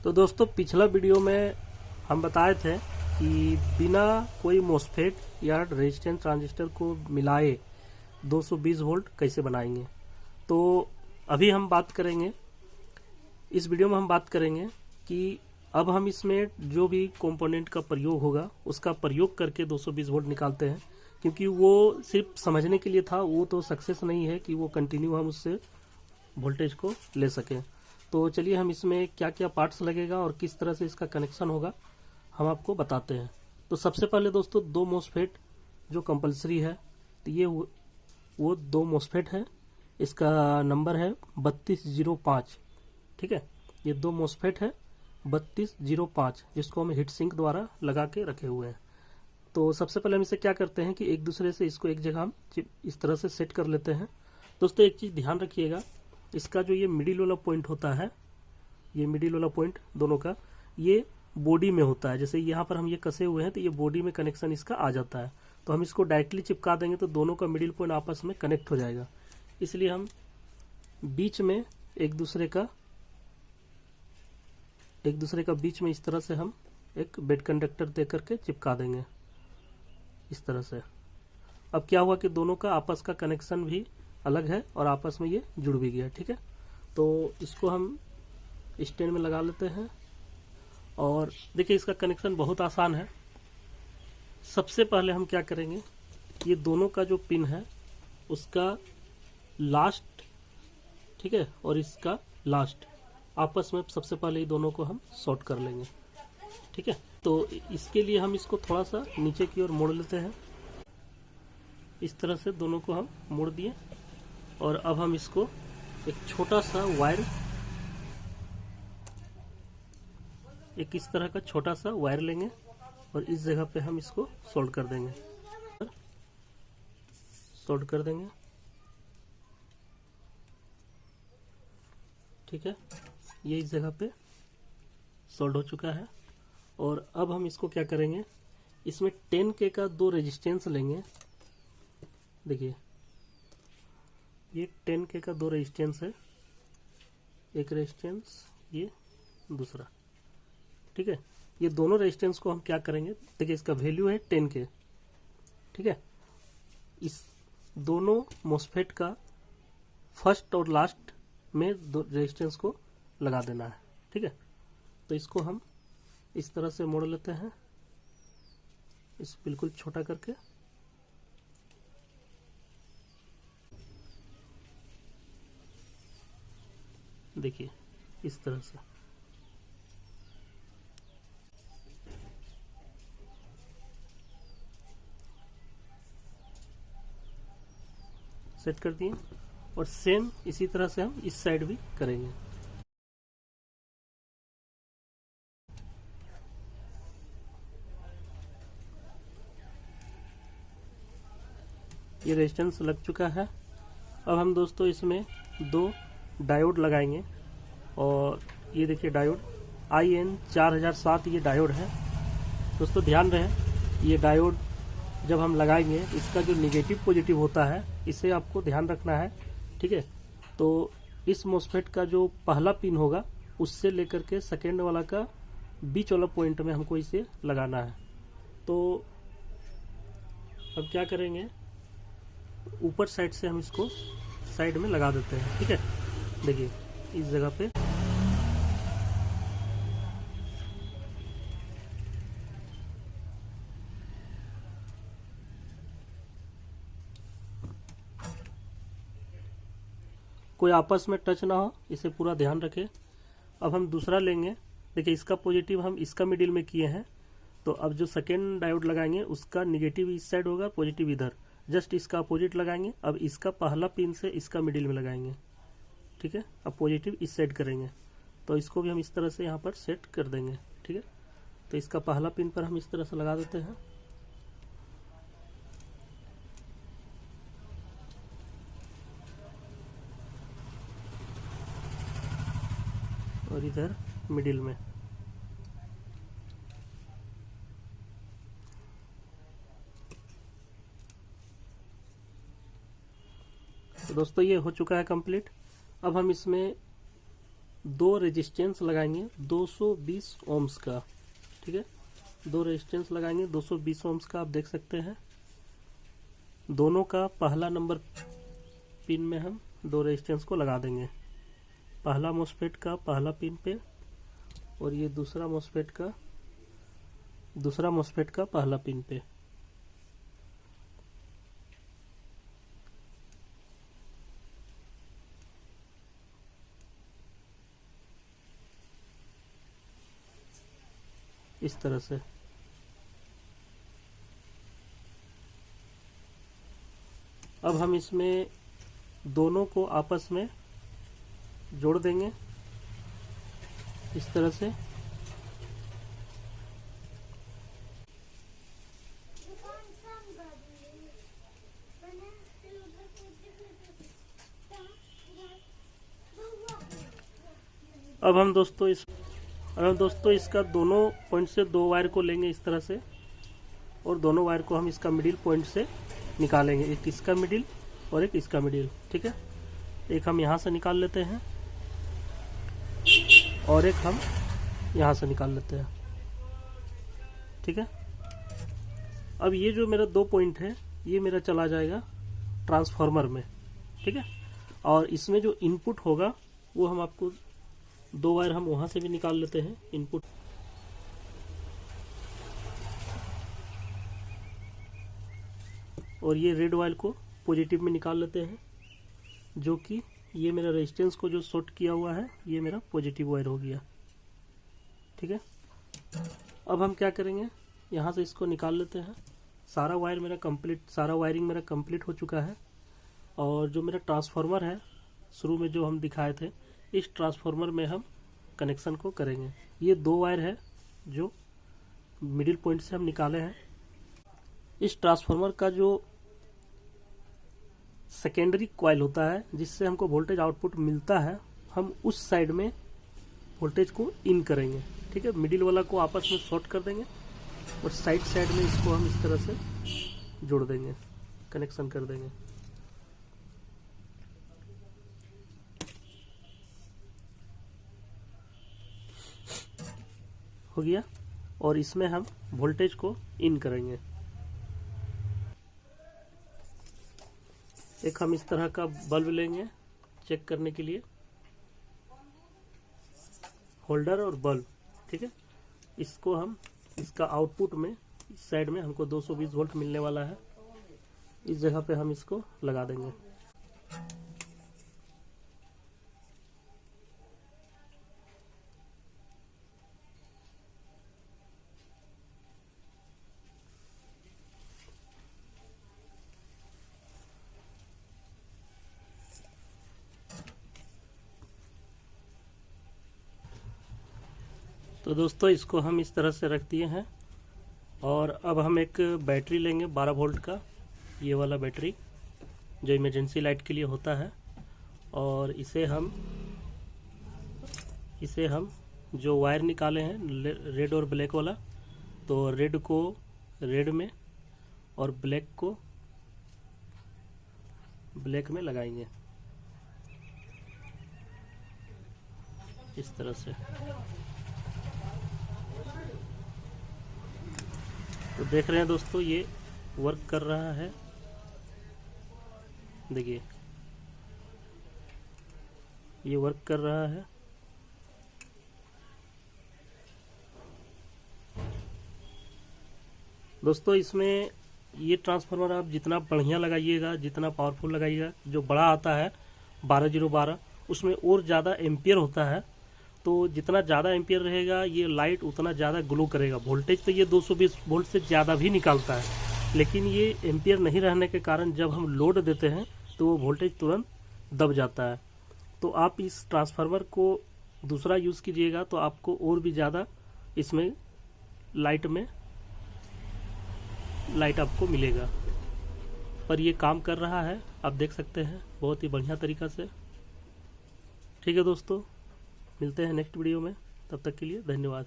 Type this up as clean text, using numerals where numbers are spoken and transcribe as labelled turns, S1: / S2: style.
S1: तो दोस्तों पिछला वीडियो में हम बताए थे कि बिना कोई मोस्फेट या रेजिस्टेंस ट्रांजिस्टर को मिलाए 220 वोल्ट कैसे बनाएंगे। तो अभी हम बात करेंगे, इस वीडियो में हम बात करेंगे कि अब हम इसमें जो भी कंपोनेंट का प्रयोग होगा उसका प्रयोग करके 220 वोल्ट निकालते हैं, क्योंकि वो सिर्फ समझने के लिए था, वो तो सक्सेस नहीं है कि वो कंटिन्यू हम उससे वोल्टेज को ले सकें। तो चलिए हम इसमें क्या क्या पार्ट्स लगेगा और किस तरह से इसका कनेक्शन होगा हम आपको बताते हैं। तो सबसे पहले दोस्तों दो मोस्फेट जो कंपलसरी है, तो ये वो दो मोस्फेट है, इसका नंबर है 3205। ठीक है, ये दो मोस्फेट है 3205 जिसको हम हीट सिंक द्वारा लगा के रखे हुए हैं। तो सबसे पहले हम इसे क्या करते हैं कि एक दूसरे से इसको एक जगह हम इस तरह से सेट कर लेते हैं। दोस्तों एक चीज़ ध्यान रखिएगा, इसका जो ये मिडिल वाला पॉइंट होता है, ये मिडिल वाला पॉइंट दोनों का ये बॉडी में होता है। जैसे यहाँ पर हम ये कसे हुए हैं तो ये बॉडी में कनेक्शन इसका आ जाता है, तो हम इसको डायरेक्टली चिपका देंगे तो दोनों का मिडिल पॉइंट आपस में कनेक्ट हो जाएगा। इसलिए हम बीच में एक दूसरे का बीच में इस तरह से हम एक बेड कंडक्टर दे करके चिपका देंगे इस तरह से। अब क्या हुआ कि दोनों का आपस का कनेक्शन भी अलग है और आपस में ये जुड़ भी गया। ठीक है, तो इसको हम स्टैंड में लगा लेते हैं और देखिए इसका कनेक्शन बहुत आसान है। सबसे पहले हम क्या करेंगे, ये दोनों का जो पिन है उसका लास्ट, ठीक है, और इसका लास्ट आपस में सबसे पहले ये दोनों को हम शॉर्ट कर लेंगे। ठीक है, तो इसके लिए हम इसको थोड़ा सा नीचे की ओर मोड़ लेते हैं। इस तरह से दोनों को हम मोड़ दिए और अब हम इसको एक छोटा सा वायर, एक इस तरह का छोटा सा वायर लेंगे और इस जगह पे हम इसको सोल्ड कर देंगे, ठीक है, ये इस जगह पे सोल्ड हो चुका है। और अब हम इसको क्या करेंगे, इसमें 10K का दो रेजिस्टेंस लेंगे। देखिए ये 10K का दो रेजिस्टेंस है, एक रेजिस्टेंस ये दूसरा। ठीक है, ये दोनों रेजिस्टेंस को हम क्या करेंगे, देखिए इसका वैल्यू है 10K। ठीक है, इस दोनों मोस्फेट का फर्स्ट और लास्ट में दो रेजिस्टेंस को लगा देना है। ठीक है, तो इसको हम इस तरह से मोड़ लेते हैं, इस बिल्कुल छोटा करके। देखिए इस तरह से सेट कर दिए और सेम इसी तरह से हम इस साइड भी करेंगे। ये रेजिस्टेंस लग चुका है। अब हम दोस्तों इसमें दो डायोड लगाएंगे और ये देखिए डायोड IN4007 ये डायोड है। दोस्तों ध्यान रहे, ये डायोड जब हम लगाएंगे इसका जो निगेटिव पॉजिटिव होता है इसे आपको ध्यान रखना है। ठीक है, तो इस मोस्फेट का जो पहला पिन होगा उससे लेकर के सेकेंड वाला का बीच वाला पॉइंट में हमको इसे लगाना है। तो अब क्या करेंगे, ऊपर साइड से हम इसको साइड में लगा देते हैं। ठीक है, देखिए इस जगह पे कोई आपस में टच ना हो, इसे पूरा ध्यान रखें। अब हम दूसरा लेंगे, देखिए इसका पॉजिटिव हम इसका मिडिल में किए हैं, तो अब जो सेकेंड डायोड लगाएंगे उसका निगेटिव इस साइड होगा, पॉजिटिव इधर, जस्ट इसका अपोजिट लगाएंगे। अब इसका पहला पिन से इसका मिडिल में लगाएंगे। ठीक है, अब पॉजिटिव इस साइड करेंगे, तो इसको भी हम इस तरह से यहाँ पर सेट कर देंगे। ठीक है, तो इसका पहला पिन पर हम इस तरह से लगा देते हैं और इधर मिडिल में। तो दोस्तों ये हो चुका है कंप्लीट। अब हम इसमें दो रेजिस्टेंस लगाएंगे 220 ओम्स का। ठीक है, दो रेजिस्टेंस लगाएंगे 220 ओम्स का। आप देख सकते हैं दोनों का पहला नंबर पिन में हम दो रेजिस्टेंस को लगा देंगे, पहला मॉस्फेट का पहला पिन पे और ये दूसरा मॉस्फेट का पहला पिन पे। इस तरह से अब हम इसमें दोनों को आपस में जोड़ देंगे इस तरह से। अब हम दोस्तों इसका दोनों पॉइंट से दो वायर को लेंगे इस तरह से और दोनों वायर को हम इसका मिडिल पॉइंट से निकालेंगे, एक इसका मिडिल और एक इसका मिडिल। ठीक है, एक हम यहाँ से निकाल लेते हैं और एक हम यहाँ से निकाल लेते हैं। ठीक है, अब ये जो मेरा दो पॉइंट है ये मेरा चला जाएगा ट्रांसफार्मर में। ठीक है, और इसमें जो इनपुट होगा वो हम आपको दो वायर हम वहां से भी निकाल लेते हैं इनपुट। और ये रेड वायर को पॉजिटिव में निकाल लेते हैं, जो कि ये मेरा रेजिस्टेंस को जो शॉर्ट किया हुआ है ये मेरा पॉजिटिव वायर हो गया। ठीक है, अब हम क्या करेंगे, यहाँ से इसको निकाल लेते हैं। सारा वायरिंग मेरा कंप्लीट हो चुका है। और जो मेरा ट्रांसफार्मर है शुरू में जो हम दिखाए थे, इस ट्रांसफार्मर में हम कनेक्शन को करेंगे। ये दो वायर है जो मिडिल पॉइंट से हम निकाले हैं। इस ट्रांसफार्मर का जो सेकेंडरी कॉइल होता है जिससे हमको वोल्टेज आउटपुट मिलता है, हम उस साइड में वोल्टेज को इन करेंगे। ठीक है, मिडिल वाला को आपस में शॉर्ट कर देंगे और साइड में इसको हम इस तरह से जोड़ देंगे, कनेक्शन कर देंगे। हो गया, और इसमें हम वोल्टेज को इन करेंगे। एक हम इस तरह का बल्ब लेंगे चेक करने के लिए, होल्डर और बल्ब। ठीक है, इसको हम इसका आउटपुट में इस साइड में हमको 220 वोल्ट मिलने वाला है, इस जगह पे हम इसको लगा देंगे। तो दोस्तों इसको हम इस तरह से रख दिए हैं। और अब हम एक बैटरी लेंगे 12 वोल्ट का, ये वाला बैटरी जो इमरजेंसी लाइट के लिए होता है। और इसे हम जो वायर निकाले हैं रेड और ब्लैक वाला, तो रेड को रेड में और ब्लैक को ब्लैक में लगाएंगे इस तरह से। तो देख रहे हैं दोस्तों ये वर्क कर रहा है, देखिए ये वर्क कर रहा है। दोस्तों इसमें ये ट्रांसफार्मर आप जितना बढ़िया लगाइएगा, जितना पावरफुल लगाइएगा, जो बड़ा आता है 12012 उसमें और ज़्यादा एम्पियर होता है। तो जितना ज़्यादा एम्पियर रहेगा ये लाइट उतना ज़्यादा ग्लो करेगा। वोल्टेज तो ये 220 वोल्ट से ज़्यादा भी निकालता है, लेकिन ये एम्पियर नहीं रहने के कारण जब हम लोड देते हैं तो वो वोल्टेज तुरंत दब जाता है। तो आप इस ट्रांसफार्मर को दूसरा यूज़ कीजिएगा तो आपको और भी ज़्यादा इसमें लाइट आपको मिलेगा। पर ये काम कर रहा है, आप देख सकते हैं बहुत ही बढ़िया तरीक़ा से। ठीक है दोस्तों, मिलते हैं नेक्स्ट वीडियो में, तब तक के लिए धन्यवाद।